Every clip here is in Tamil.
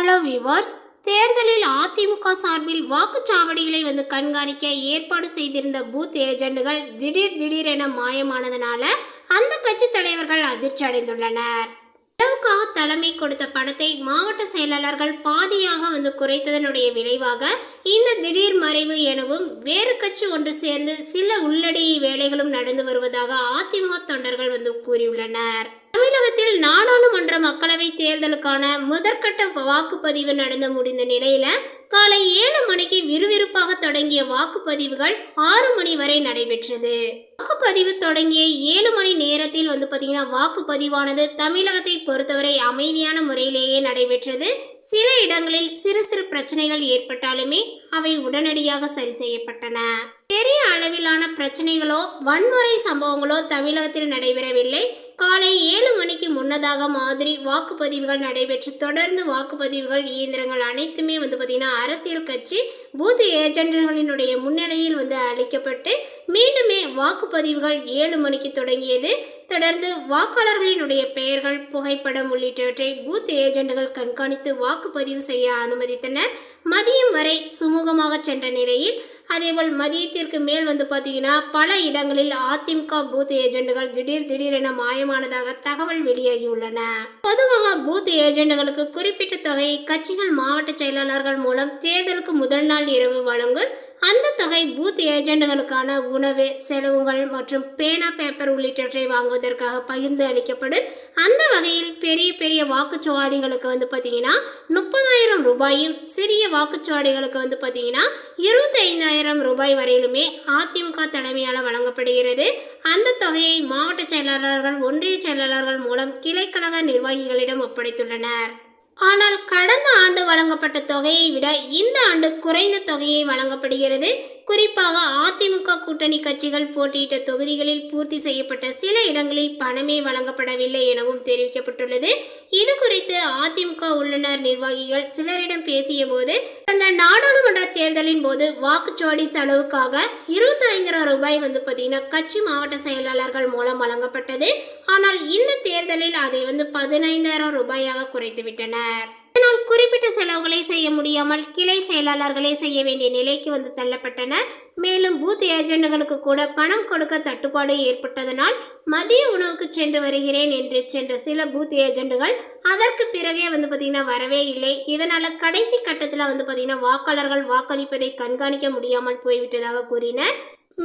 ஹலோ வியூவர்ஸ், தேர்தலில் அதிமுக சார்பில் வாக்குச்சாவடிகளை கண்காணிக்க ஏற்பாடு செய்திருந்த பூத் ஏஜெண்டுகள் திடீரென மாயமானதனால அந்த கட்சி தலைவர்கள் அதிர்ச்சி அடைந்துள்ளனர். அளவுக்காக தலைமை கொடுத்த பணத்தை மாவட்ட செயலாளர்கள் பாதியாக குறைத்ததனுடைய விளைவாக இந்த திடீர் மறைவு எனவும் வேறு கட்சி ஒன்று சேர்ந்து சில உள்ளடி வேலைகளும் நடந்து வருவதாக அதிமுக தொண்டர்கள் கூறியுள்ளனர். தமிழகத்தில் நாடாளுமன்ற மக்களவை தேர்தலுக்கான முதற்கட்ட வாக்குப்பதிவு நடந்து முடிந்த நிலையில காலை 7 மணிக்கு விறுவிறுப்பாக தொடங்கிய வாக்குப்பதிவுகள் 6 மணி வரை நடைபெற்றது. வாக்குப்பதிவு தொடங்கிய 7 மணி நேரத்தில் வாக்குப்பதிவானது தமிழகத்தை பொறுத்தவரை அமைதியான முறையிலேயே நடைபெற்றது. சில இடங்களில் சிறு சிறு பிரச்சனைகள் ஏற்பட்டாலுமே அவை உடனடியாக சரி செய்யப்பட்டன. பெரிய அளவிலான பிரச்சனைகளோ வன்முறை சம்பவங்களோ தமிழகத்தில் நடைபெறவில்லை. காலை 7 மணிக்கு முன்னதாக மாதிரி வாக்குப்பதிவுகள் நடைபெற்று தொடர்ந்து வாக்குப்பதிவுகள் இயந்திரங்கள் அனைத்துமே அரசியல் கட்சி பூத் ஏஜெண்டுகளினுடைய முன்னிலையில் அளிக்கப்பட்டு மீண்டுமே வாக்குப்பதிவுகள் 7 மணிக்கு தொடங்கியது. தொடர்ந்து வாக்காளர்களினுடைய பெயர்கள், புகைப்படம் உள்ளிட்டவற்றை பூத் ஏஜெண்டுகள் கண்காணித்து வாக்குப்பதிவு செய்ய அனுமதித்தனர். மதியம் வரை சுமூகமாக சென்ற நிலையில் அதேபோல் மதியத்திற்கு மேல் பல இடங்களில் அதிமுக பூத் ஏஜெண்டுகள் திடீரென மாயமானதாக தகவல் வெளியாகியுள்ளன. பொதுவாக பூத் ஏஜெண்டுகளுக்கு குறிப்பிட்ட தொகையை கட்சிகள் மாவட்ட செயலாளர்கள் மூலம் தேர்தலுக்கு முதல் நாள் இரவு வழங்கும். அந்த தொகை பூத் ஏஜெண்டுகளுக்கான உணவு செலவுகள் மற்றும் பேனா, பேப்பர் உள்ளிட்டவற்றை வாங்குவதற்காக பகிர்ந்து அளிக்கப்படும். அந்த வகையில் பெரிய வாக்குச்சாவடிகளுக்கு 30,000 ரூபாயும், சிறிய வாக்குச்சாவடிகளுக்கு 25,000 ரூபாய் வரையிலுமே அதிமுக தலைமையால் வழங்கப்படுகிறது. அந்த தொகையை மாவட்ட செயலாளர்கள், ஒன்றிய செயலாளர்கள் மூலம் கிளைக்கழக நிர்வாகிகளிடம் ஒப்படைத்துள்ளனர். ஆனால் கடந்த ஆண்டு வழங்கப்பட்ட தொகையை விட இந்த ஆண்டு குறைந்த தொகையை வழங்கப்படுகிறது. குறிப்பாக அதிமுக கூட்டணி கட்சிகள் போட்டியிட்ட தொகுதிகளில் பூர்த்தி செய்யப்பட்ட சில இடங்களில் பணமே வழங்கப்படவில்லை எனவும் தெரிவிக்கப்பட்டுள்ளது. இது குறித்து அதிமுக உள்ளுநர் நிர்வாகிகள் சிலரிடம் பேசிய போது, அந்த நாடாளுமன்ற தேர்தலின் போது வாக்குச்சாவடி செலவுக்காக 25,000 ரூபாய் கட்சி மாவட்ட செயலாளர்கள் மூலம் வழங்கப்பட்டது. ஆனால் இந்த தேர்தலில் அதை 15,000 ரூபாயாக குறைத்துவிட்டனர். இதனால் குறிப்பிட்ட செலவுகளை செய்ய முடியாமல் கிளை செயலாளர்களே செய்ய வேண்டிய நிலைக்கு தள்ளப்பட்டனர். மேலும் பூத் ஏஜெண்டுகளுக்கு கூட பணம் கொடுக்க தட்டுப்பாடு ஏற்பட்டதனால் மதிய உணவுக்கு சென்று வருகிறேன் என்று சென்ற சில பூத் ஏஜெண்டுகள் அதற்கு பிறகே வரவே இல்லை. இதனால கடைசி கட்டத்தில் வாக்காளர்கள் வாக்களிப்பதை கண்காணிக்க முடியாமல் போய்விட்டதாக கூறினர்.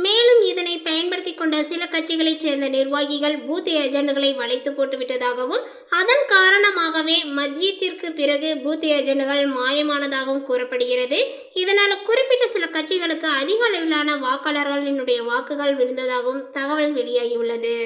மேலும் இதனை பயன்படுத்தி கொண்ட சில கட்சிகளைச் சேர்ந்த நிர்வாகிகள் பூத் ஏஜெண்டுகளை வளைத்து போட்டு விட்டதாகவும், அதன் காரணமாகவே மதியத்திற்கு பிறகு பூத் ஏஜெண்டுகள் மாயமானதாகவும் கூறப்படுகிறது. இதனால் குறிப்பிட்ட சில கட்சிகளுக்கு அதிக அளவிலான வாக்காளர்களினுடைய வாக்குகள் விழுந்ததாகவும் தகவல் வெளியாகியுள்ளது.